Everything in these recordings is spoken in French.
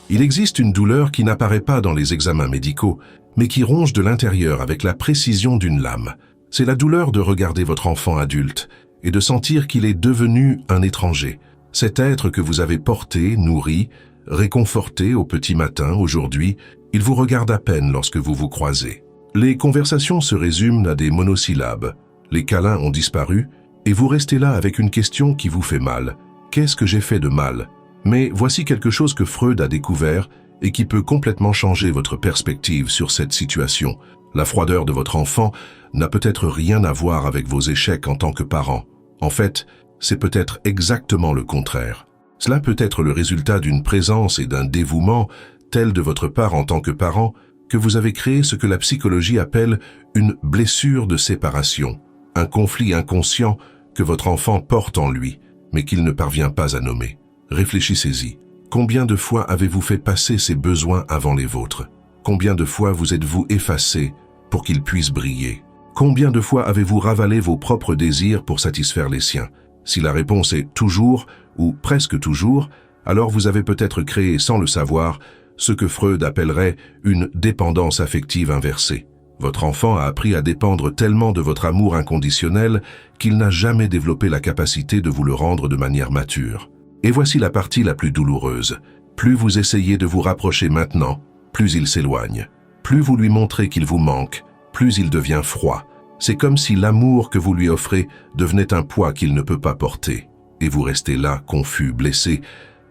Il existe une douleur qui n'apparaît pas dans les examens médicaux, mais qui ronge de l'intérieur avec la précision d'une lame. C'est la douleur de regarder votre enfant adulte et de sentir qu'il est devenu un étranger. Cet être que vous avez porté, nourri, réconforté au petit matin, aujourd'hui, il vous regarde à peine lorsque vous vous croisez. Les conversations se résument à des monosyllabes. Les câlins ont disparu et vous restez là avec une question qui vous fait mal. Qu'est-ce que j'ai fait de mal? Mais voici quelque chose que Freud a découvert et qui peut complètement changer votre perspective sur cette situation. La froideur de votre enfant n'a peut-être rien à voir avec vos échecs en tant que parent. En fait, c'est peut-être exactement le contraire. Cela peut être le résultat d'une présence et d'un dévouement tel de votre part en tant que parent que vous avez créé ce que la psychologie appelle une blessure de séparation, un conflit inconscient que votre enfant porte en lui, mais qu'il ne parvient pas à nommer. Réfléchissez-y. Combien de fois avez-vous fait passer ses besoins avant les vôtres? Combien de fois vous êtes-vous effacé pour qu'il puisse briller? Combien de fois avez-vous ravalé vos propres désirs pour satisfaire les siens? Si la réponse est toujours ou presque toujours, alors vous avez peut-être créé sans le savoir ce que Freud appellerait une dépendance affective inversée. Votre enfant a appris à dépendre tellement de votre amour inconditionnel qu'il n'a jamais développé la capacité de vous le rendre de manière mature. Et voici la partie la plus douloureuse. Plus vous essayez de vous rapprocher maintenant, plus il s'éloigne. Plus vous lui montrez qu'il vous manque, plus il devient froid. C'est comme si l'amour que vous lui offrez devenait un poids qu'il ne peut pas porter. Et vous restez là, confus, blessé,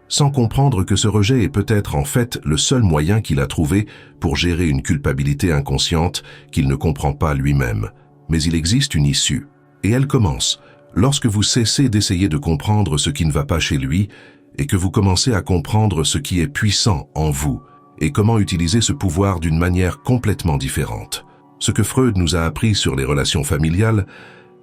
sans comprendre que ce rejet est peut-être en fait le seul moyen qu'il a trouvé pour gérer une culpabilité inconsciente qu'il ne comprend pas lui-même. Mais il existe une issue, et elle commence lorsque vous cessez d'essayer de comprendre ce qui ne va pas chez lui et que vous commencez à comprendre ce qui est puissant en vous et comment utiliser ce pouvoir d'une manière complètement différente. Ce que Freud nous a appris sur les relations familiales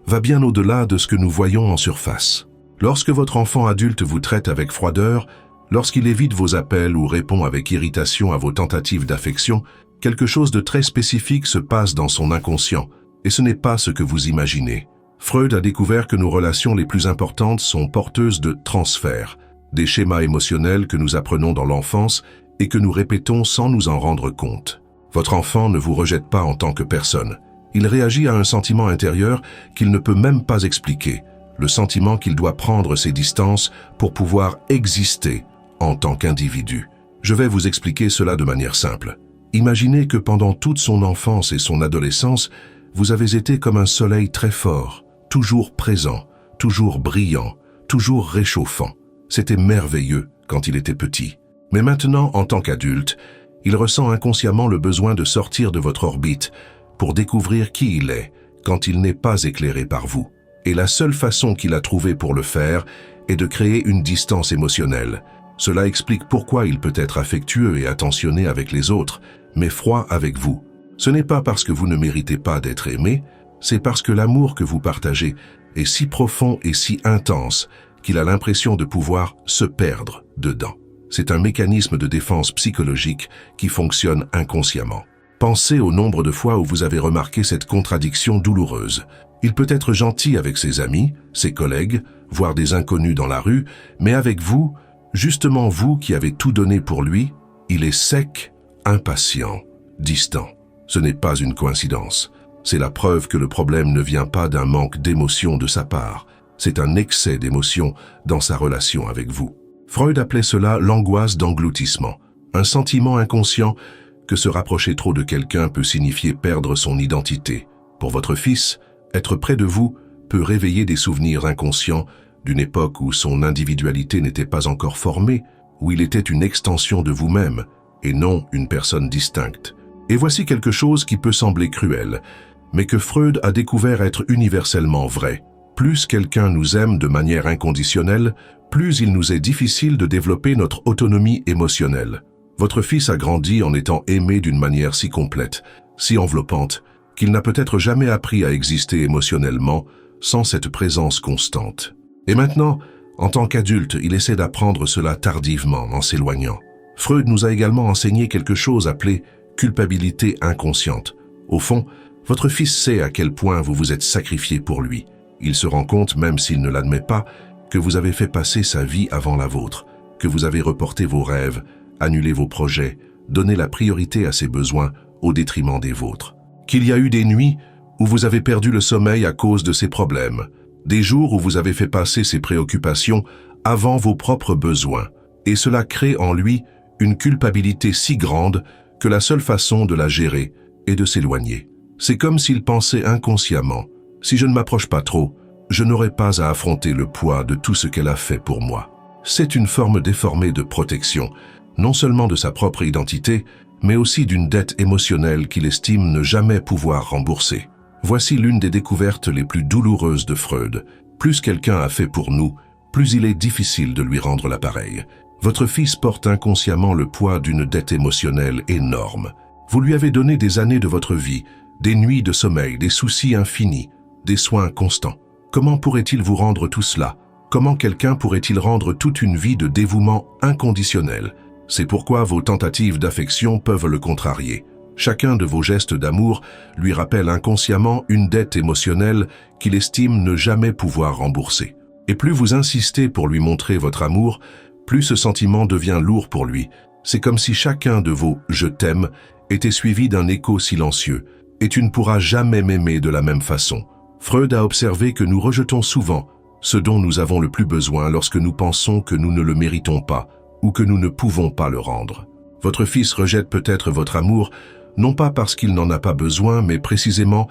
va bien au-delà de ce que nous voyons en surface. Lorsque votre enfant adulte vous traite avec froideur, lorsqu'il évite vos appels ou répond avec irritation à vos tentatives d'affection, quelque chose de très spécifique se passe dans son inconscient, et ce n'est pas ce que vous imaginez. Freud a découvert que nos relations les plus importantes sont porteuses de transferts, des schémas émotionnels que nous apprenons dans l'enfance et que nous répétons sans nous en rendre compte. Votre enfant ne vous rejette pas en tant que personne. Il réagit à un sentiment intérieur qu'il ne peut même pas expliquer, le sentiment qu'il doit prendre ses distances pour pouvoir exister en tant qu'individu. Je vais vous expliquer cela de manière simple. Imaginez que pendant toute son enfance et son adolescence, vous avez été comme un soleil très fort, toujours présent, toujours brillant, toujours réchauffant. C'était merveilleux quand il était petit. Mais maintenant, en tant qu'adulte, il ressent inconsciemment le besoin de sortir de votre orbite pour découvrir qui il est quand il n'est pas éclairé par vous. Et la seule façon qu'il a trouvée pour le faire est de créer une distance émotionnelle. Cela explique pourquoi il peut être affectueux et attentionné avec les autres, mais froid avec vous. Ce n'est pas parce que vous ne méritez pas d'être aimé, c'est parce que l'amour que vous partagez est si profond et si intense qu'il a l'impression de pouvoir se perdre dedans. C'est un mécanisme de défense psychologique qui fonctionne inconsciemment. Pensez au nombre de fois où vous avez remarqué cette contradiction douloureuse. Il peut être gentil avec ses amis, ses collègues, voire des inconnus dans la rue, mais avec vous, justement vous qui avez tout donné pour lui, il est sec, impatient, distant. Ce n'est pas une coïncidence. C'est la preuve que le problème ne vient pas d'un manque d'émotion de sa part. C'est un excès d'émotion dans sa relation avec vous. Freud appelait cela l'angoisse d'engloutissement, un sentiment inconscient que se rapprocher trop de quelqu'un peut signifier perdre son identité. Pour votre fils, être près de vous peut réveiller des souvenirs inconscients d'une époque où son individualité n'était pas encore formée, où il était une extension de vous-même et non une personne distincte. Et voici quelque chose qui peut sembler cruel, mais que Freud a découvert être universellement vrai. Plus quelqu'un nous aime de manière inconditionnelle, plus il nous est difficile de développer notre autonomie émotionnelle. Votre fils a grandi en étant aimé d'une manière si complète, si enveloppante, qu'il n'a peut-être jamais appris à exister émotionnellement sans cette présence constante. Et maintenant, en tant qu'adulte, il essaie d'apprendre cela tardivement en s'éloignant. Freud nous a également enseigné quelque chose appelé culpabilité inconsciente. Au fond, votre fils sait à quel point vous vous êtes sacrifié pour lui. Il se rend compte, même s'il ne l'admet pas, que vous avez fait passer sa vie avant la vôtre, que vous avez reporté vos rêves, annuler vos projets, donner la priorité à ses besoins au détriment des vôtres. Qu'il y a eu des nuits où vous avez perdu le sommeil à cause de ces problèmes, des jours où vous avez fait passer ces préoccupations avant vos propres besoins, et cela crée en lui une culpabilité si grande que la seule façon de la gérer est de s'éloigner. C'est comme s'il pensait inconsciemment « Si je ne m'approche pas trop, je n'aurai pas à affronter le poids de tout ce qu'elle a fait pour moi. » C'est une forme déformée de protection, non seulement de sa propre identité, mais aussi d'une dette émotionnelle qu'il estime ne jamais pouvoir rembourser. Voici l'une des découvertes les plus douloureuses de Freud. Plus quelqu'un a fait pour nous, plus il est difficile de lui rendre l'appareil. Votre fils porte inconsciemment le poids d'une dette émotionnelle énorme. Vous lui avez donné des années de votre vie, des nuits de sommeil, des soucis infinis, des soins constants. Comment pourrait-il vous rendre tout cela? Comment quelqu'un pourrait-il rendre toute une vie de dévouement inconditionnel? C'est pourquoi vos tentatives d'affection peuvent le contrarier. Chacun de vos gestes d'amour lui rappelle inconsciemment une dette émotionnelle qu'il estime ne jamais pouvoir rembourser. Et plus vous insistez pour lui montrer votre amour, plus ce sentiment devient lourd pour lui. C'est comme si chacun de vos « je t'aime » était suivi d'un écho silencieux. Et tu ne pourras jamais m'aimer de la même façon. Freud a observé que nous rejetons souvent ce dont nous avons le plus besoin lorsque nous pensons que nous ne le méritons pas ou que nous ne pouvons pas le rendre. Votre fils rejette peut-être votre amour, non pas parce qu'il n'en a pas besoin, mais précisément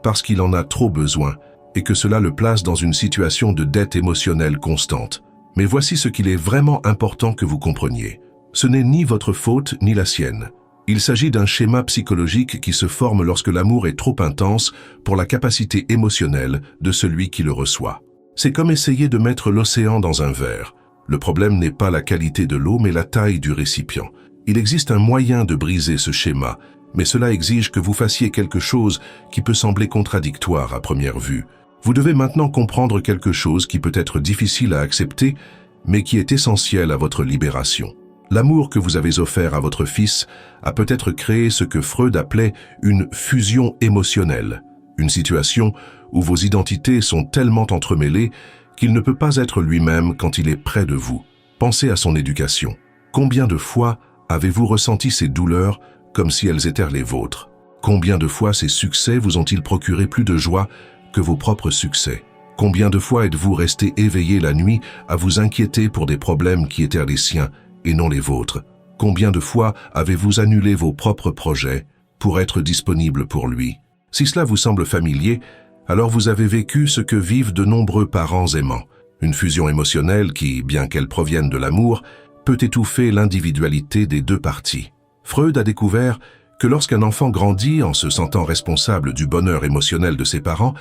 parce qu'il en a trop besoin et que cela le place dans une situation de dette émotionnelle constante. Mais voici ce qu'il est vraiment important que vous compreniez. Ce n'est ni votre faute ni la sienne. Il s'agit d'un schéma psychologique qui se forme lorsque l'amour est trop intense pour la capacité émotionnelle de celui qui le reçoit. C'est comme essayer de mettre l'océan dans un verre. Le problème n'est pas la qualité de l'eau, mais la taille du récipient. Il existe un moyen de briser ce schéma, mais cela exige que vous fassiez quelque chose qui peut sembler contradictoire à première vue. Vous devez maintenant comprendre quelque chose qui peut être difficile à accepter, mais qui est essentiel à votre libération. L'amour que vous avez offert à votre fils a peut-être créé ce que Freud appelait une fusion émotionnelle, une situation où vos identités sont tellement entremêlées qu'il ne peut pas être lui-même quand il est près de vous. Pensez à son éducation. Combien de fois avez-vous ressenti ces douleurs comme si elles étaient les vôtres? Combien de fois ces succès vous ont-ils procuré plus de joie que vos propres succès? Combien de fois êtes-vous resté éveillé la nuit à vous inquiéter pour des problèmes qui étaient les siens et non les vôtres? Combien de fois avez-vous annulé vos propres projets pour être disponible pour lui? Si cela vous semble familier, alors vous avez vécu ce que vivent de nombreux parents aimants. Une fusion émotionnelle qui, bien qu'elle provienne de l'amour, peut étouffer l'individualité des deux parties. Freud a découvert que lorsqu'un enfant grandit en se sentant responsable du bonheur émotionnel de ses parents,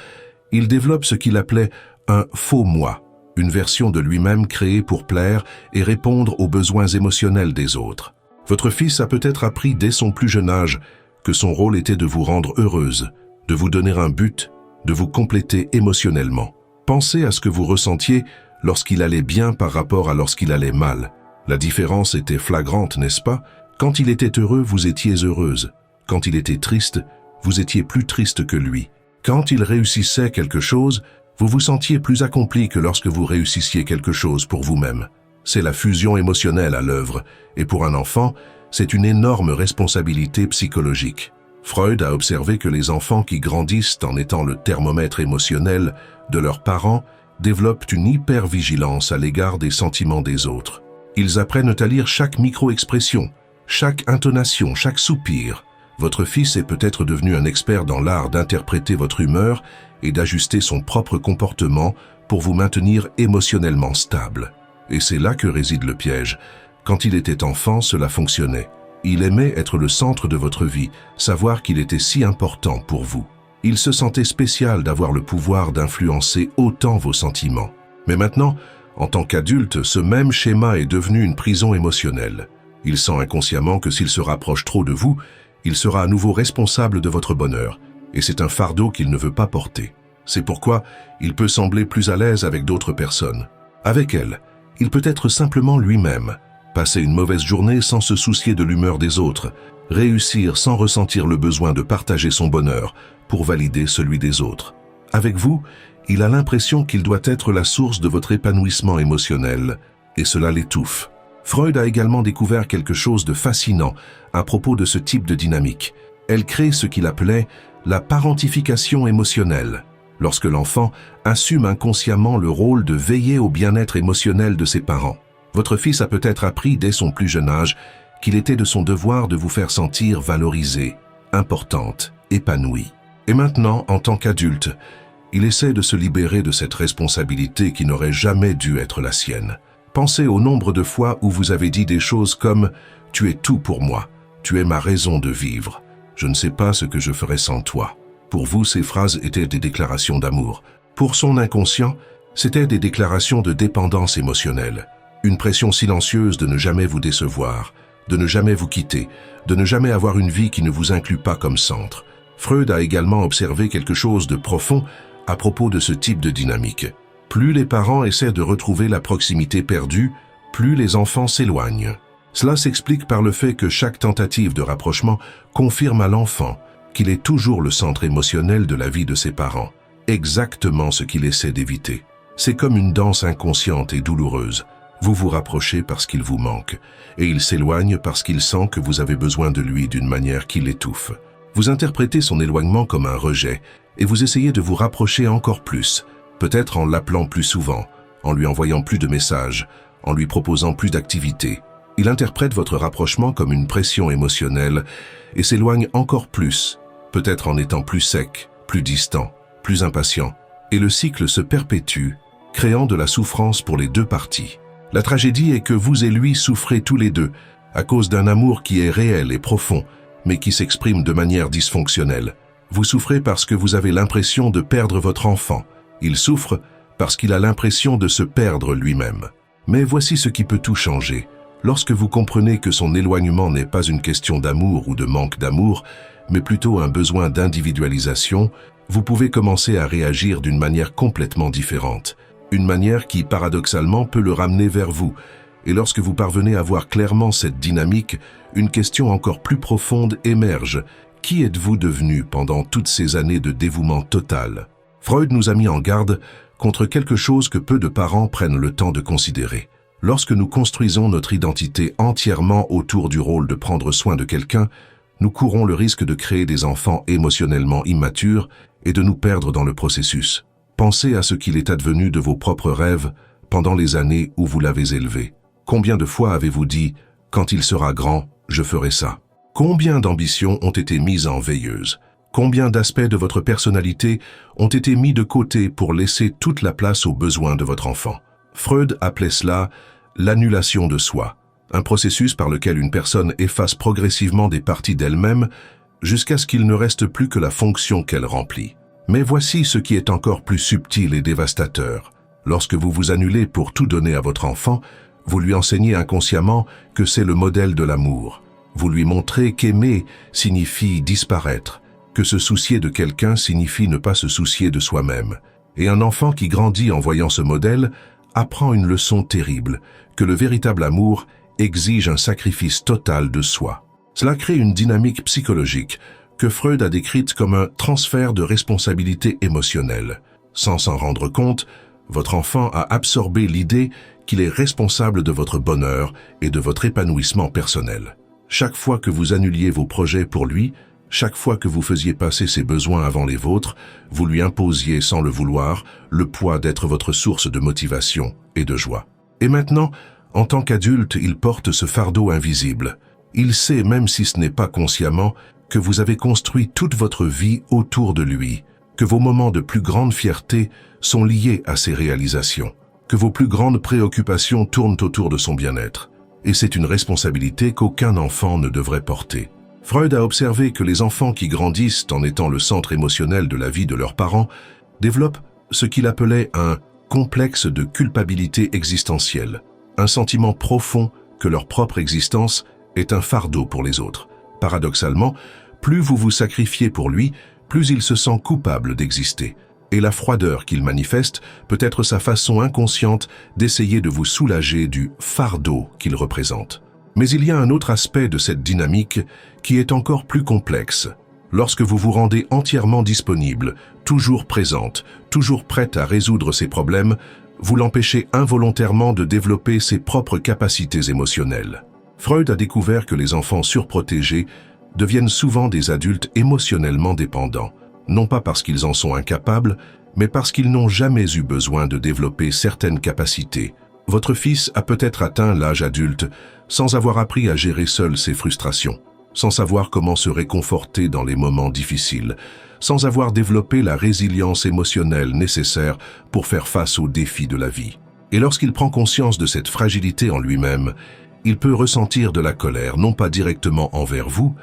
il développe ce qu'il appelait un faux moi, une version de lui-même créée pour plaire et répondre aux besoins émotionnels des autres. Votre fils a peut-être appris dès son plus jeune âge que son rôle était de vous rendre heureuse, de vous donner un but, de vous compléter émotionnellement. Pensez à ce que vous ressentiez lorsqu'il allait bien par rapport à lorsqu'il allait mal. La différence était flagrante, n'est-ce pas? Quand il était heureux, vous étiez heureuse. Quand il était triste, vous étiez plus triste que lui. Quand il réussissait quelque chose, vous vous sentiez plus accompli que lorsque vous réussissiez quelque chose pour vous-même. C'est la fusion émotionnelle à l'œuvre, et pour un enfant, c'est une énorme responsabilité psychologique. Freud a observé que les enfants qui grandissent en étant le thermomètre émotionnel de leurs parents développent une hypervigilance à l'égard des sentiments des autres. Ils apprennent à lire chaque micro-expression, chaque intonation, chaque soupir. Votre fils est peut-être devenu un expert dans l'art d'interpréter votre humeur et d'ajuster son propre comportement pour vous maintenir émotionnellement stable. Et c'est là que réside le piège. Quand il était enfant, cela fonctionnait. Il aimait être le centre de votre vie, savoir qu'il était si important pour vous. Il se sentait spécial d'avoir le pouvoir d'influencer autant vos sentiments. Mais maintenant, en tant qu'adulte, ce même schéma est devenu une prison émotionnelle. Il sent inconsciemment que s'il se rapproche trop de vous, il sera à nouveau responsable de votre bonheur, et c'est un fardeau qu'il ne veut pas porter. C'est pourquoi il peut sembler plus à l'aise avec d'autres personnes. Avec elles, il peut être simplement lui-même, passer une mauvaise journée sans se soucier de l'humeur des autres, réussir sans ressentir le besoin de partager son bonheur pour valider celui des autres. Avec vous, il a l'impression qu'il doit être la source de votre épanouissement émotionnel, et cela l'étouffe. Freud a également découvert quelque chose de fascinant à propos de ce type de dynamique. Elle crée ce qu'il appelait la parentification émotionnelle, lorsque l'enfant assume inconsciemment le rôle de veiller au bien-être émotionnel de ses parents. Votre fils a peut-être appris dès son plus jeune âge qu'il était de son devoir de vous faire sentir valorisée, importante, épanouie. Et maintenant, en tant qu'adulte, il essaie de se libérer de cette responsabilité qui n'aurait jamais dû être la sienne. Pensez au nombre de fois où vous avez dit des choses comme « Tu es tout pour moi, tu es ma raison de vivre, je ne sais pas ce que je ferais sans toi ». Pour vous, ces phrases étaient des déclarations d'amour. Pour son inconscient, c'étaient des déclarations de dépendance émotionnelle, une pression silencieuse de ne jamais vous décevoir, de ne jamais vous quitter, de ne jamais avoir une vie qui ne vous inclut pas comme centre. Freud a également observé quelque chose de profond à propos de ce type de dynamique. Plus les parents essaient de retrouver la proximité perdue, plus les enfants s'éloignent. Cela s'explique par le fait que chaque tentative de rapprochement confirme à l'enfant qu'il est toujours le centre émotionnel de la vie de ses parents, exactement ce qu'il essaie d'éviter. C'est comme une danse inconsciente et douloureuse. Vous vous rapprochez parce qu'il vous manque, et il s'éloigne parce qu'il sent que vous avez besoin de lui d'une manière qui l'étouffe. Vous interprétez son éloignement comme un rejet, et vous essayez de vous rapprocher encore plus, peut-être en l'appelant plus souvent, en lui envoyant plus de messages, en lui proposant plus d'activités. Il interprète votre rapprochement comme une pression émotionnelle et s'éloigne encore plus, peut-être en étant plus sec, plus distant, plus impatient. Et le cycle se perpétue, créant de la souffrance pour les deux parties. La tragédie est que vous et lui souffrez tous les deux, à cause d'un amour qui est réel et profond, mais qui s'exprime de manière dysfonctionnelle. Vous souffrez parce que vous avez l'impression de perdre votre enfant. Il souffre parce qu'il a l'impression de se perdre lui-même. Mais voici ce qui peut tout changer. Lorsque vous comprenez que son éloignement n'est pas une question d'amour ou de manque d'amour, mais plutôt un besoin d'individualisation, vous pouvez commencer à réagir d'une manière complètement différente. Une manière qui, paradoxalement, peut le ramener vers vous. Et lorsque vous parvenez à voir clairement cette dynamique, une question encore plus profonde émerge. Qui êtes-vous devenu pendant toutes ces années de dévouement total ? Freud nous a mis en garde contre quelque chose que peu de parents prennent le temps de considérer. Lorsque nous construisons notre identité entièrement autour du rôle de prendre soin de quelqu'un, nous courons le risque de créer des enfants émotionnellement immatures et de nous perdre dans le processus. Pensez à ce qu'il est advenu de vos propres rêves pendant les années où vous l'avez élevé. Combien de fois avez-vous dit « Quand il sera grand, je ferai ça ». Combien d'ambitions ont été mises en veilleuse? Combien d'aspects de votre personnalité ont été mis de côté pour laisser toute la place aux besoins de votre enfant? Freud appelait cela l'annulation de soi, un processus par lequel une personne efface progressivement des parties d'elle-même jusqu'à ce qu'il ne reste plus que la fonction qu'elle remplit. Mais voici ce qui est encore plus subtil et dévastateur. Lorsque vous vous annulez pour tout donner à votre enfant, vous lui enseignez inconsciemment que c'est le modèle de l'amour. Vous lui montrez qu'aimer signifie disparaître, que se soucier de quelqu'un signifie ne pas se soucier de soi-même. Et un enfant qui grandit en voyant ce modèle apprend une leçon terrible, que le véritable amour exige un sacrifice total de soi. Cela crée une dynamique psychologique que Freud a décrite comme un transfert de responsabilité émotionnelle. Sans s'en rendre compte, votre enfant a absorbé l'idée qu'il est responsable de votre bonheur et de votre épanouissement personnel. Chaque fois que vous annuliez vos projets pour lui, chaque fois que vous faisiez passer ses besoins avant les vôtres, vous lui imposiez sans le vouloir le poids d'être votre source de motivation et de joie. Et maintenant, en tant qu'adulte, il porte ce fardeau invisible. Il sait, même si ce n'est pas consciemment, que vous avez construit toute votre vie autour de lui, que vos moments de plus grande fierté sont liés à ses réalisations, que vos plus grandes préoccupations tournent autour de son bien-être. Et c'est une responsabilité qu'aucun enfant ne devrait porter. Freud a observé que les enfants qui grandissent en étant le centre émotionnel de la vie de leurs parents développent ce qu'il appelait un complexe de culpabilité existentielle, un sentiment profond que leur propre existence est un fardeau pour les autres. Paradoxalement, plus vous vous sacrifiez pour lui, plus il se sent coupable d'exister. Et la froideur qu'il manifeste peut être sa façon inconsciente d'essayer de vous soulager du fardeau qu'il représente. Mais il y a un autre aspect de cette dynamique qui est encore plus complexe. Lorsque vous vous rendez entièrement disponible, toujours présente, toujours prête à résoudre ses problèmes, vous l'empêchez involontairement de développer ses propres capacités émotionnelles. Freud a découvert que les enfants surprotégés deviennent souvent des adultes émotionnellement dépendants, non pas parce qu'ils en sont incapables, mais parce qu'ils n'ont jamais eu besoin de développer certaines capacités. Votre fils a peut-être atteint l'âge adulte sans avoir appris à gérer seul ses frustrations, sans savoir comment se réconforter dans les moments difficiles, sans avoir développé la résilience émotionnelle nécessaire pour faire face aux défis de la vie. Et lorsqu'il prend conscience de cette fragilité en lui-même, il peut ressentir de la colère, non pas directement envers vous,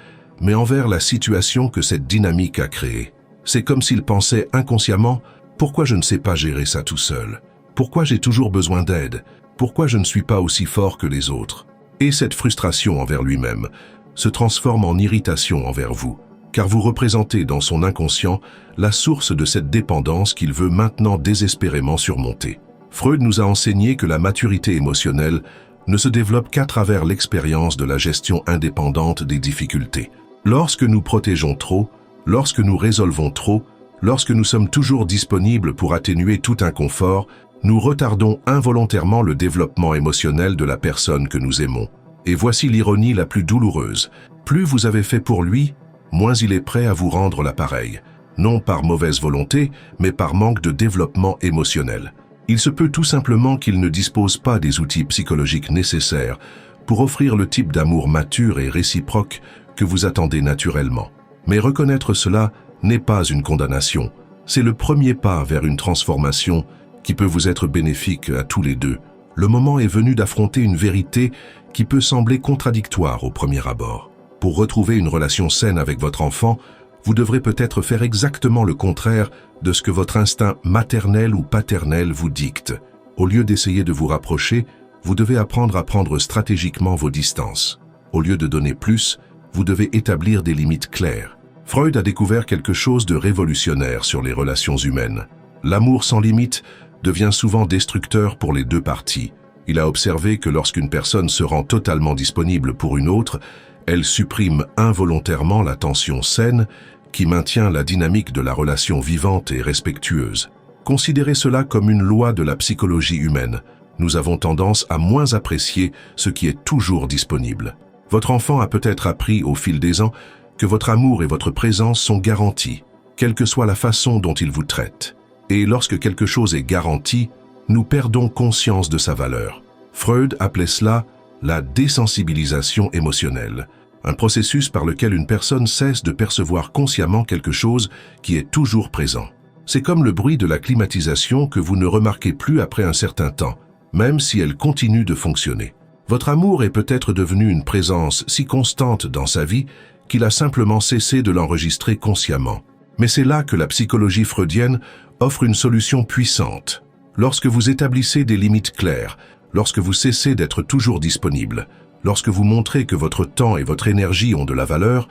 mais envers la situation que cette dynamique a créée. C'est comme s'il pensait inconsciemment « Pourquoi je ne sais pas gérer ça tout seul? Pourquoi j'ai toujours besoin d'aide? Pourquoi je ne suis pas aussi fort que les autres ?» Et cette frustration envers lui-même se transforme en irritation envers vous, car vous représentez dans son inconscient la source de cette dépendance qu'il veut maintenant désespérément surmonter. Freud nous a enseigné que la maturité émotionnelle ne se développe qu'à travers l'expérience de la gestion indépendante des difficultés. Lorsque nous protégeons trop, lorsque nous résolvons trop, lorsque nous sommes toujours disponibles pour atténuer tout inconfort, nous retardons involontairement le développement émotionnel de la personne que nous aimons. Et voici l'ironie la plus douloureuse. Plus vous avez fait pour lui, moins il est prêt à vous rendre l'appareil. Non par mauvaise volonté, mais par manque de développement émotionnel. Il se peut tout simplement qu'il ne dispose pas des outils psychologiques nécessaires pour offrir le type d'amour mature et réciproque que vous attendez naturellement. Mais reconnaître cela n'est pas une condamnation. C'est le premier pas vers une transformation qui peut vous être bénéfique à tous les deux. Le moment est venu d'affronter une vérité qui peut sembler contradictoire au premier abord. Pour retrouver une relation saine avec votre enfant, vous devrez peut-être faire exactement le contraire de ce que votre instinct maternel ou paternel vous dicte. Au lieu d'essayer de vous rapprocher, vous devez apprendre à prendre stratégiquement vos distances. Au lieu de donner plus, vous devez établir des limites claires. Freud a découvert quelque chose de révolutionnaire sur les relations humaines. L'amour sans limite devient souvent destructeur pour les deux parties. Il a observé que lorsqu'une personne se rend totalement disponible pour une autre, elle supprime involontairement la tension saine qui maintient la dynamique de la relation vivante et respectueuse. Considérez cela comme une loi de la psychologie humaine. Nous avons tendance à moins apprécier ce qui est toujours disponible. Votre enfant a peut-être appris au fil des ans que votre amour et votre présence sont garantis, quelle que soit la façon dont il vous traite. Et lorsque quelque chose est garanti, nous perdons conscience de sa valeur. Freud appelait cela la désensibilisation émotionnelle, un processus par lequel une personne cesse de percevoir consciemment quelque chose qui est toujours présent. C'est comme le bruit de la climatisation que vous ne remarquez plus après un certain temps, même si elle continue de fonctionner. Votre amour est peut-être devenu une présence si constante dans sa vie qu'il a simplement cessé de l'enregistrer consciemment. Mais c'est là que la psychologie freudienne offre une solution puissante. Lorsque vous établissez des limites claires, lorsque vous cessez d'être toujours disponible, lorsque vous montrez que votre temps et votre énergie ont de la valeur,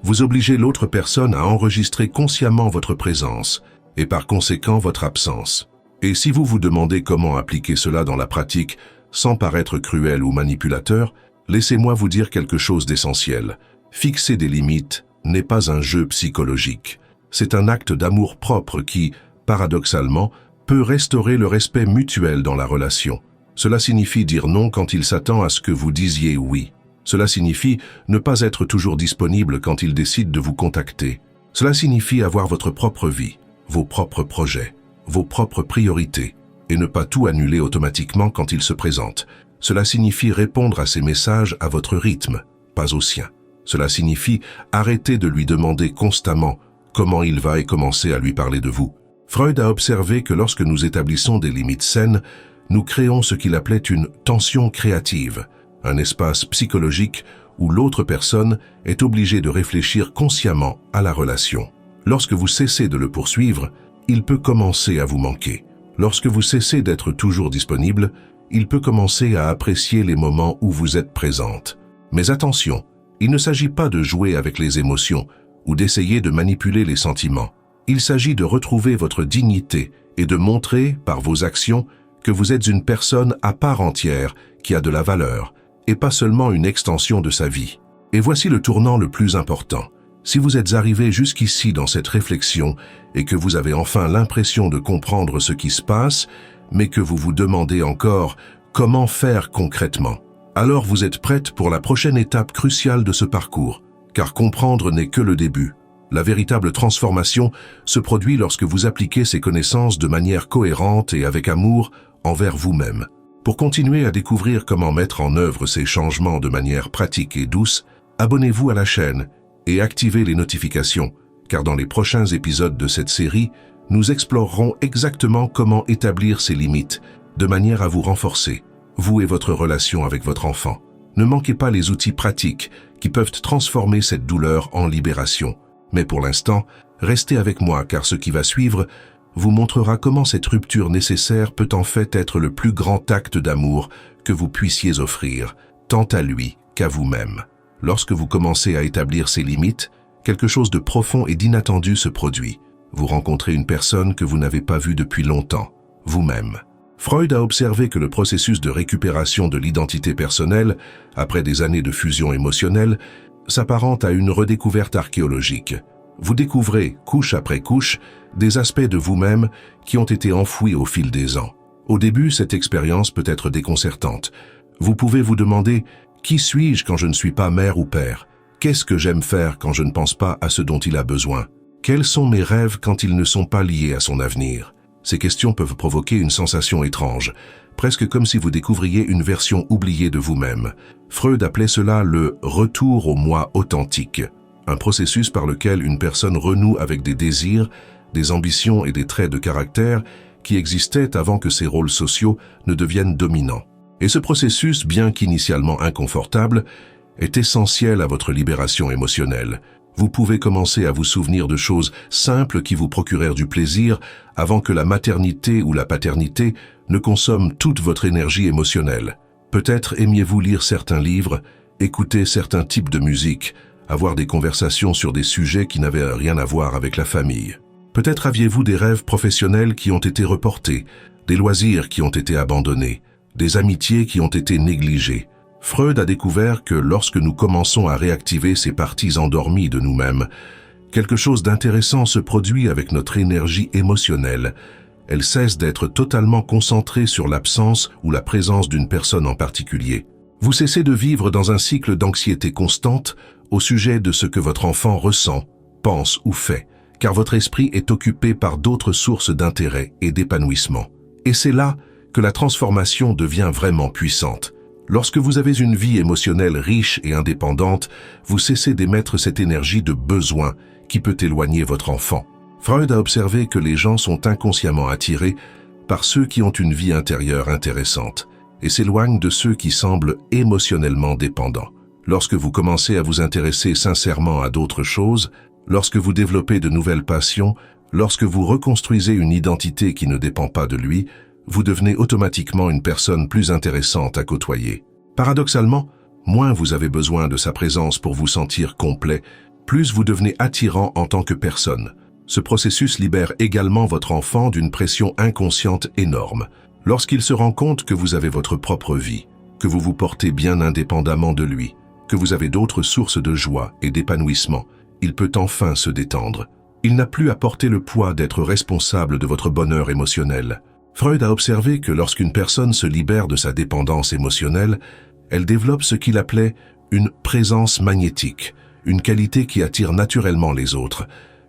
vous obligez l'autre personne à enregistrer consciemment votre présence et par conséquent votre absence. Et si vous vous demandez comment appliquer cela dans la pratique sans paraître cruel ou manipulateur, laissez-moi vous dire quelque chose d'essentiel. Fixer des limites n'est pas un jeu psychologique. C'est un acte d'amour propre qui, paradoxalement, peut restaurer le respect mutuel dans la relation. Cela signifie dire non quand il s'attend à ce que vous disiez oui. Cela signifie ne pas être toujours disponible quand il décide de vous contacter. Cela signifie avoir votre propre vie, vos propres projets, vos propres priorités, et ne pas tout annuler automatiquement quand il se présente. Cela signifie répondre à ses messages à votre rythme, pas au sien. Cela signifie arrêter de lui demander constamment comment il va et commencer à lui parler de vous. Freud a observé que lorsque nous établissons des limites saines, nous créons ce qu'il appelait une tension créative, un espace psychologique où l'autre personne est obligée de réfléchir consciemment à la relation. Lorsque vous cessez de le poursuivre, il peut commencer à vous manquer. Lorsque vous cessez d'être toujours disponible, il peut commencer à apprécier les moments où vous êtes présente. Mais attention, il ne s'agit pas de jouer avec les émotions ou d'essayer de manipuler les sentiments. Il s'agit de retrouver votre dignité et de montrer, par vos actions, que vous êtes une personne à part entière qui a de la valeur, et pas seulement une extension de sa vie. Et voici le tournant le plus important. Si vous êtes arrivé jusqu'ici dans cette réflexion et que vous avez enfin l'impression de comprendre ce qui se passe, mais que vous vous demandez encore comment faire concrètement. Alors vous êtes prête pour la prochaine étape cruciale de ce parcours, car comprendre n'est que le début. La véritable transformation se produit lorsque vous appliquez ces connaissances de manière cohérente et avec amour envers vous-même. Pour continuer à découvrir comment mettre en œuvre ces changements de manière pratique et douce, abonnez-vous à la chaîne et activez les notifications, car dans les prochains épisodes de cette série, nous explorerons exactement comment établir ces limites, de manière à vous renforcer, vous et votre relation avec votre enfant. Ne manquez pas les outils pratiques qui peuvent transformer cette douleur en libération. Mais pour l'instant, restez avec moi car ce qui va suivre vous montrera comment cette rupture nécessaire peut en fait être le plus grand acte d'amour que vous puissiez offrir, tant à lui qu'à vous-même. Lorsque vous commencez à établir ces limites, quelque chose de profond et d'inattendu se produit. Vous rencontrez une personne que vous n'avez pas vue depuis longtemps, vous-même. Freud a observé que le processus de récupération de l'identité personnelle, après des années de fusion émotionnelle, s'apparente à une redécouverte archéologique. Vous découvrez, couche après couche, des aspects de vous-même qui ont été enfouis au fil des ans. Au début, cette expérience peut être déconcertante. Vous pouvez vous demander « Qui suis-je quand je ne suis pas mère ou père ? Qu'est-ce que j'aime faire quand je ne pense pas à ce dont il a besoin ? Quels sont mes rêves quand ils ne sont pas liés à son avenir ?» Ces questions peuvent provoquer une sensation étrange, presque comme si vous découvriez une version oubliée de vous-même. Freud appelait cela le « retour au moi authentique », un processus par lequel une personne renoue avec des désirs, des ambitions et des traits de caractère qui existaient avant que ses rôles sociaux ne deviennent dominants. Et ce processus, bien qu'initialement inconfortable, est essentiel à votre libération émotionnelle. Vous pouvez commencer à vous souvenir de choses simples qui vous procurèrent du plaisir avant que la maternité ou la paternité ne consomme toute votre énergie émotionnelle. Peut-être aimiez-vous lire certains livres, écouter certains types de musique, avoir des conversations sur des sujets qui n'avaient rien à voir avec la famille. Peut-être aviez-vous des rêves professionnels qui ont été reportés, des loisirs qui ont été abandonnés, des amitiés qui ont été négligées. Freud a découvert que lorsque nous commençons à réactiver ces parties endormies de nous-mêmes, quelque chose d'intéressant se produit avec notre énergie émotionnelle. Elle cesse d'être totalement concentrée sur l'absence ou la présence d'une personne en particulier. Vous cessez de vivre dans un cycle d'anxiété constante au sujet de ce que votre enfant ressent, pense ou fait, car votre esprit est occupé par d'autres sources d'intérêt et d'épanouissement. Et c'est là que la transformation devient vraiment puissante. Lorsque vous avez une vie émotionnelle riche et indépendante, vous cessez d'émettre cette énergie de besoin qui peut éloigner votre enfant. Freud a observé que les gens sont inconsciemment attirés par ceux qui ont une vie intérieure intéressante et s'éloignent de ceux qui semblent émotionnellement dépendants. Lorsque vous commencez à vous intéresser sincèrement à d'autres choses, lorsque vous développez de nouvelles passions, lorsque vous reconstruisez une identité qui ne dépend pas de lui, vous devenez automatiquement une personne plus intéressante à côtoyer. Paradoxalement, moins vous avez besoin de sa présence pour vous sentir complet, plus vous devenez attirant en tant que personne. Ce processus libère également votre enfant d'une pression inconsciente énorme. Lorsqu'il se rend compte que vous avez votre propre vie, que vous vous portez bien indépendamment de lui, que vous avez d'autres sources de joie et d'épanouissement, il peut enfin se détendre. Il n'a plus à porter le poids d'être responsable de votre bonheur émotionnel. Freud a observé que lorsqu'une personne se libère de sa dépendance émotionnelle, elle développe ce qu'il appelait une présence magnétique, une qualité qui attire naturellement les autres,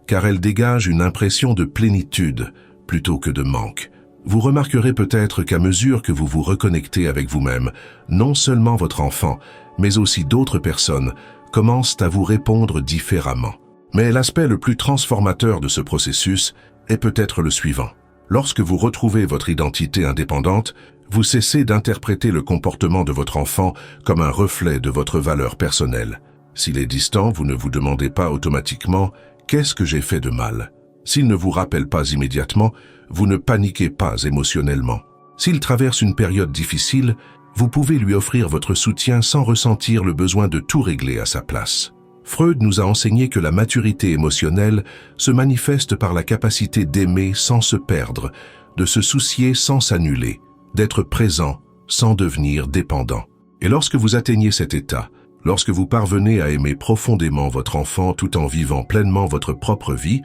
car elle dégage une impression de plénitude plutôt que de manque. Vous remarquerez peut-être qu'à mesure que vous vous reconnectez avec vous-même, non seulement votre enfant, mais aussi d'autres personnes commencent à vous répondre différemment. Mais l'aspect le plus transformateur de ce processus est peut-être le suivant. Lorsque vous retrouvez votre identité indépendante, vous cessez d'interpréter le comportement de votre enfant comme un reflet de votre valeur personnelle. S'il est distant, vous ne vous demandez pas automatiquement « qu'est-ce que j'ai fait de mal ?» S'il ne vous rappelle pas immédiatement, vous ne paniquez pas émotionnellement. S'il traverse une période difficile, vous pouvez lui offrir votre soutien sans ressentir le besoin de tout régler à sa place. Freud nous a enseigné que la maturité émotionnelle se manifeste par la capacité d'aimer sans se perdre, de se soucier sans s'annuler, d'être présent sans devenir dépendant. Et lorsque vous atteignez cet état, lorsque vous parvenez à aimer profondément votre enfant tout en vivant pleinement votre propre vie,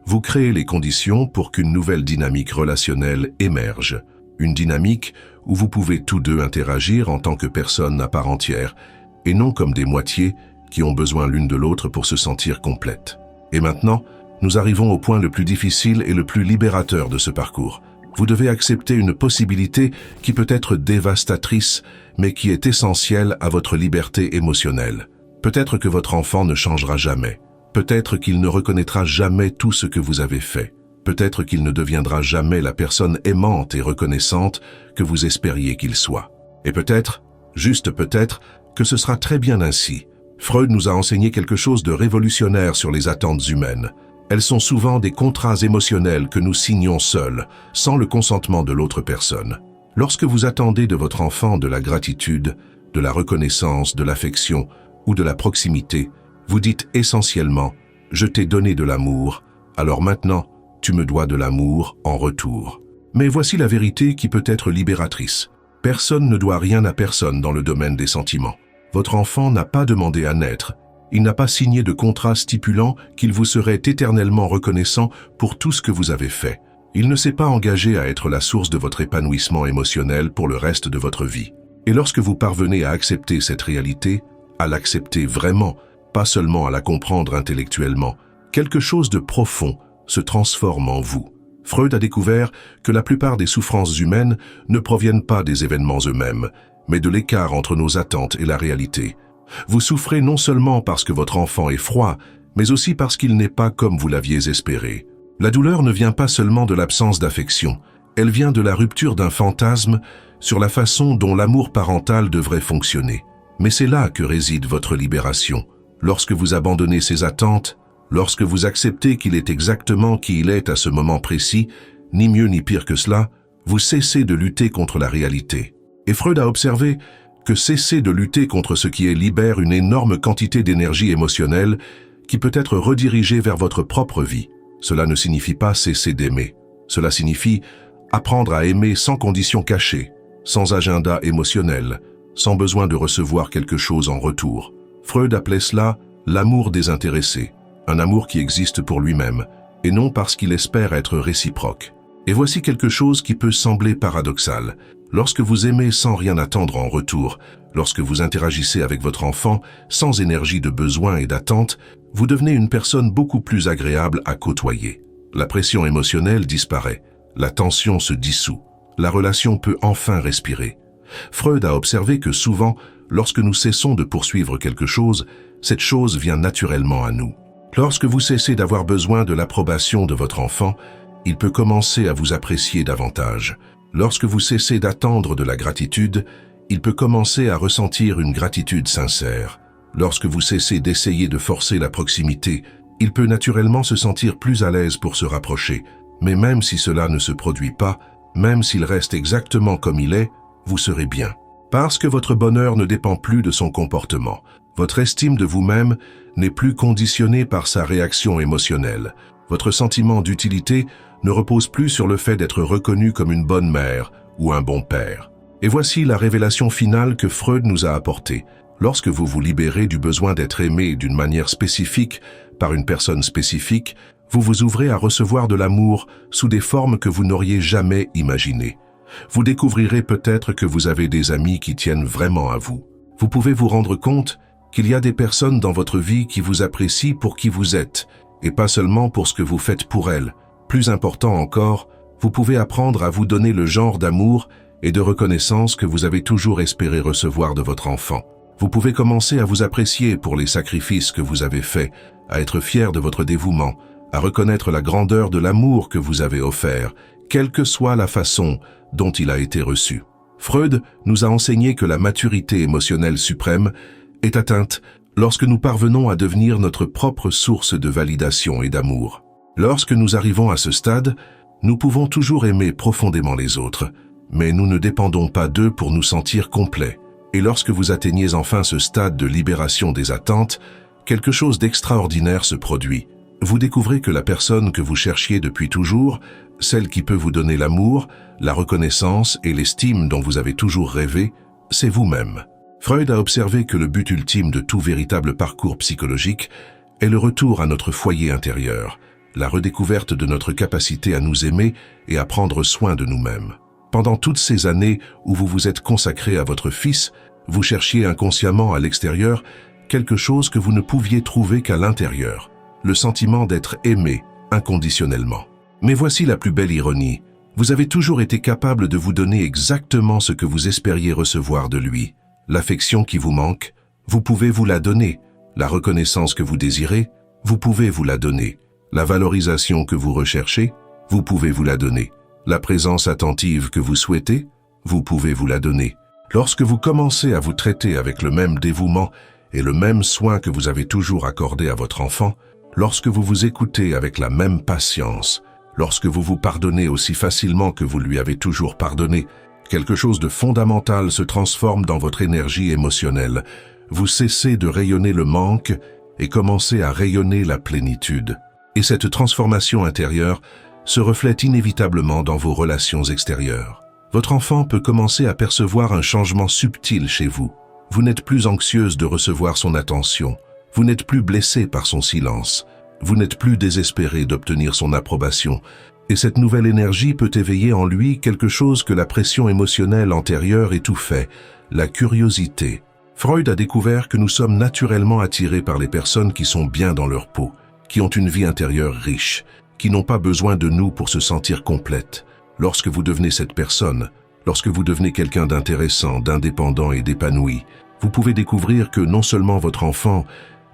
vous créez les conditions pour qu'une nouvelle dynamique relationnelle émerge. une dynamique où vous pouvez tous deux interagir en tant que personnes à part entière, et non comme des moitiés qui ont besoin l'une de l'autre pour se sentir complètes. Et maintenant, nous arrivons au point le plus difficile et le plus libérateur de ce parcours. Vous devez accepter une possibilité qui peut être dévastatrice, mais qui est essentielle à votre liberté émotionnelle. Peut-être que votre enfant ne changera jamais. Peut-être qu'il ne reconnaîtra jamais tout ce que vous avez fait. Peut-être qu'il ne deviendra jamais la personne aimante et reconnaissante que vous espériez qu'il soit. Et peut-être, juste peut-être, que ce sera très bien ainsi. Freud nous a enseigné quelque chose de révolutionnaire sur les attentes humaines. Elles sont souvent des contrats émotionnels que nous signons seuls, sans le consentement de l'autre personne. Lorsque vous attendez de votre enfant de la gratitude, de la reconnaissance, de l'affection ou de la proximité, vous dites essentiellement « Je t'ai donné de l'amour, alors maintenant, tu me dois de l'amour en retour. » Mais voici la vérité qui peut être libératrice. Personne ne doit rien à personne dans le domaine des sentiments. Votre enfant n'a pas demandé à naître. Il n'a pas signé de contrat stipulant qu'il vous serait éternellement reconnaissant pour tout ce que vous avez fait. Il ne s'est pas engagé à être la source de votre épanouissement émotionnel pour le reste de votre vie. Et lorsque vous parvenez à accepter cette réalité, à l'accepter vraiment, pas seulement à la comprendre intellectuellement, quelque chose de profond se transforme en vous. Freud a découvert que la plupart des souffrances humaines ne proviennent pas des événements eux-mêmes, mais de l'écart entre nos attentes et la réalité. Vous souffrez non seulement parce que votre enfant est froid, mais aussi parce qu'il n'est pas comme vous l'aviez espéré. La douleur ne vient pas seulement de l'absence d'affection, elle vient de la rupture d'un fantasme sur la façon dont l'amour parental devrait fonctionner. Mais c'est là que réside votre libération. Lorsque vous abandonnez ces attentes, lorsque vous acceptez qu'il est exactement qui il est à ce moment précis, ni mieux ni pire que cela, vous cessez de lutter contre la réalité. Et Freud a observé que cesser de lutter contre ce qui est libère une énorme quantité d'énergie émotionnelle qui peut être redirigée vers votre propre vie. Cela ne signifie pas cesser d'aimer. Cela signifie apprendre à aimer sans conditions cachées, sans agenda émotionnel, sans besoin de recevoir quelque chose en retour. Freud appelait cela l'amour désintéressé, un amour qui existe pour lui-même, et non parce qu'il espère être réciproque. Et voici quelque chose qui peut sembler paradoxal. Lorsque vous aimez sans rien attendre en retour, lorsque vous interagissez avec votre enfant sans énergie de besoin et d'attente, vous devenez une personne beaucoup plus agréable à côtoyer. La pression émotionnelle disparaît, la tension se dissout, la relation peut enfin respirer. Freud a observé que souvent, lorsque nous cessons de poursuivre quelque chose, cette chose vient naturellement à nous. Lorsque vous cessez d'avoir besoin de l'approbation de votre enfant, il peut commencer à vous apprécier davantage. Lorsque vous cessez d'attendre de la gratitude, il peut commencer à ressentir une gratitude sincère. Lorsque vous cessez d'essayer de forcer la proximité, il peut naturellement se sentir plus à l'aise pour se rapprocher. Mais même si cela ne se produit pas, même s'il reste exactement comme il est, vous serez bien. Parce que votre bonheur ne dépend plus de son comportement. Votre estime de vous-même n'est plus conditionnée par sa réaction émotionnelle. Votre sentiment d'utilité ne repose plus sur le fait d'être reconnu comme une bonne mère ou un bon père. Et voici la révélation finale que Freud nous a apportée. Lorsque vous vous libérez du besoin d'être aimé d'une manière spécifique par une personne spécifique, vous vous ouvrez à recevoir de l'amour sous des formes que vous n'auriez jamais imaginées. Vous découvrirez peut-être que vous avez des amis qui tiennent vraiment à vous. Vous pouvez vous rendre compte qu'il y a des personnes dans votre vie qui vous apprécient pour qui vous êtes, et pas seulement pour ce que vous faites pour elles. Plus important encore, vous pouvez apprendre à vous donner le genre d'amour et de reconnaissance que vous avez toujours espéré recevoir de votre enfant. Vous pouvez commencer à vous apprécier pour les sacrifices que vous avez faits, à être fier de votre dévouement, à reconnaître la grandeur de l'amour que vous avez offert, quelle que soit la façon dont il a été reçu. Freud nous a enseigné que la maturité émotionnelle suprême est atteinte lorsque nous parvenons à devenir notre propre source de validation et d'amour. Lorsque nous arrivons à ce stade, nous pouvons toujours aimer profondément les autres, mais nous ne dépendons pas d'eux pour nous sentir complets. Et lorsque vous atteignez enfin ce stade de libération des attentes, quelque chose d'extraordinaire se produit. Vous découvrez que la personne que vous cherchiez depuis toujours, celle qui peut vous donner l'amour, la reconnaissance et l'estime dont vous avez toujours rêvé, c'est vous-même. Freud a observé que le but ultime de tout véritable parcours psychologique est le retour à notre foyer intérieur, la redécouverte de notre capacité à nous aimer et à prendre soin de nous-mêmes. Pendant toutes ces années où vous vous êtes consacré à votre fils, vous cherchiez inconsciemment à l'extérieur quelque chose que vous ne pouviez trouver qu'à l'intérieur, le sentiment d'être aimé inconditionnellement. Mais voici la plus belle ironie. Vous avez toujours été capable de vous donner exactement ce que vous espériez recevoir de lui. L'affection qui vous manque, vous pouvez vous la donner. La reconnaissance que vous désirez, vous pouvez vous la donner. La valorisation que vous recherchez, vous pouvez vous la donner. La présence attentive que vous souhaitez, vous pouvez vous la donner. Lorsque vous commencez à vous traiter avec le même dévouement et le même soin que vous avez toujours accordé à votre enfant, lorsque vous vous écoutez avec la même patience, lorsque vous vous pardonnez aussi facilement que vous lui avez toujours pardonné, quelque chose de fondamental se transforme dans votre énergie émotionnelle. Vous cessez de rayonner le manque et commencez à rayonner la plénitude. Et cette transformation intérieure se reflète inévitablement dans vos relations extérieures. Votre enfant peut commencer à percevoir un changement subtil chez vous. Vous n'êtes plus anxieuse de recevoir son attention. Vous n'êtes plus blessée par son silence. Vous n'êtes plus désespérée d'obtenir son approbation. Et cette nouvelle énergie peut éveiller en lui quelque chose que la pression émotionnelle antérieure étouffait, la curiosité. Freud a découvert que nous sommes naturellement attirés par les personnes qui sont bien dans leur peau, qui ont une vie intérieure riche, qui n'ont pas besoin de nous pour se sentir complètes. Lorsque vous devenez cette personne, lorsque vous devenez quelqu'un d'intéressant, d'indépendant et d'épanoui, vous pouvez découvrir que non seulement votre enfant,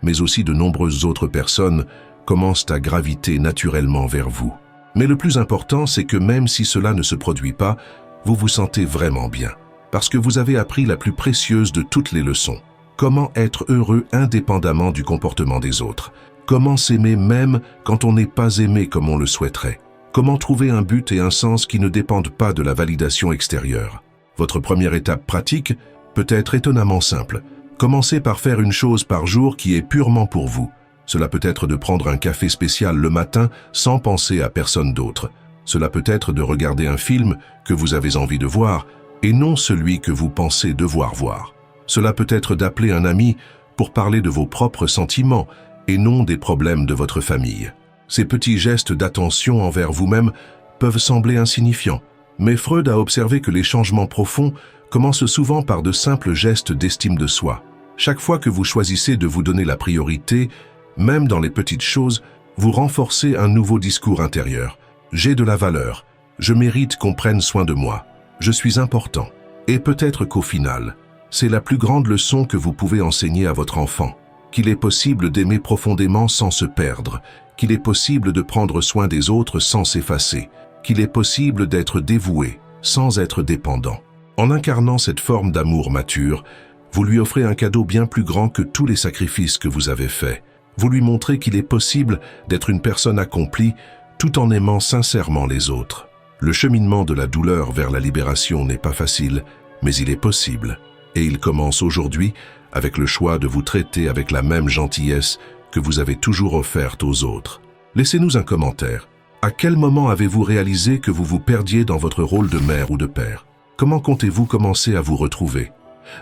mais aussi de nombreuses autres personnes commencent à graviter naturellement vers vous. Mais le plus important, c'est que même si cela ne se produit pas, vous vous sentez vraiment bien, parce que vous avez appris la plus précieuse de toutes les leçons. Comment être heureux indépendamment du comportement des autres. Comment s'aimer même quand on n'est pas aimé comme on le souhaiterait. Comment trouver un but et un sens qui ne dépendent pas de la validation extérieure. Votre première étape pratique peut être étonnamment simple. Commencez par faire une chose par jour qui est purement pour vous. Cela peut être de prendre un café spécial le matin sans penser à personne d'autre. Cela peut être de regarder un film que vous avez envie de voir et non celui que vous pensez devoir voir. Cela peut être d'appeler un ami pour parler de vos propres sentiments et non des problèmes de votre famille. Ces petits gestes d'attention envers vous-même peuvent sembler insignifiants, mais Freud a observé que les changements profonds commencent souvent par de simples gestes d'estime de soi. Chaque fois que vous choisissez de vous donner la priorité, même dans les petites choses, vous renforcez un nouveau discours intérieur. J'ai de la valeur, je mérite qu'on prenne soin de moi, je suis important. Et peut-être qu'au final, c'est la plus grande leçon que vous pouvez enseigner à votre enfant, qu'il est possible d'aimer profondément sans se perdre, qu'il est possible de prendre soin des autres sans s'effacer, qu'il est possible d'être dévoué sans être dépendant. En incarnant cette forme d'amour mature, vous lui offrez un cadeau bien plus grand que tous les sacrifices que vous avez faits. Vous lui montrez qu'il est possible d'être une personne accomplie tout en aimant sincèrement les autres. Le cheminement de la douleur vers la libération n'est pas facile, mais il est possible. Et il commence aujourd'hui avec le choix de vous traiter avec la même gentillesse que vous avez toujours offerte aux autres. Laissez-nous un commentaire. À quel moment avez-vous réalisé que vous vous perdiez dans votre rôle de mère ou de père? Comment comptez-vous commencer à vous retrouver?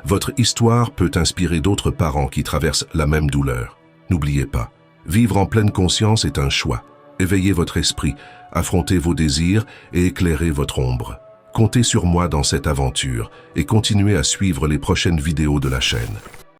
Votre histoire peut inspirer d'autres parents qui traversent la même douleur. N'oubliez pas, vivre en pleine conscience est un choix. Éveillez votre esprit, affrontez vos désirs et éclairez votre ombre. Comptez sur moi dans cette aventure et continuez à suivre les prochaines vidéos de la chaîne.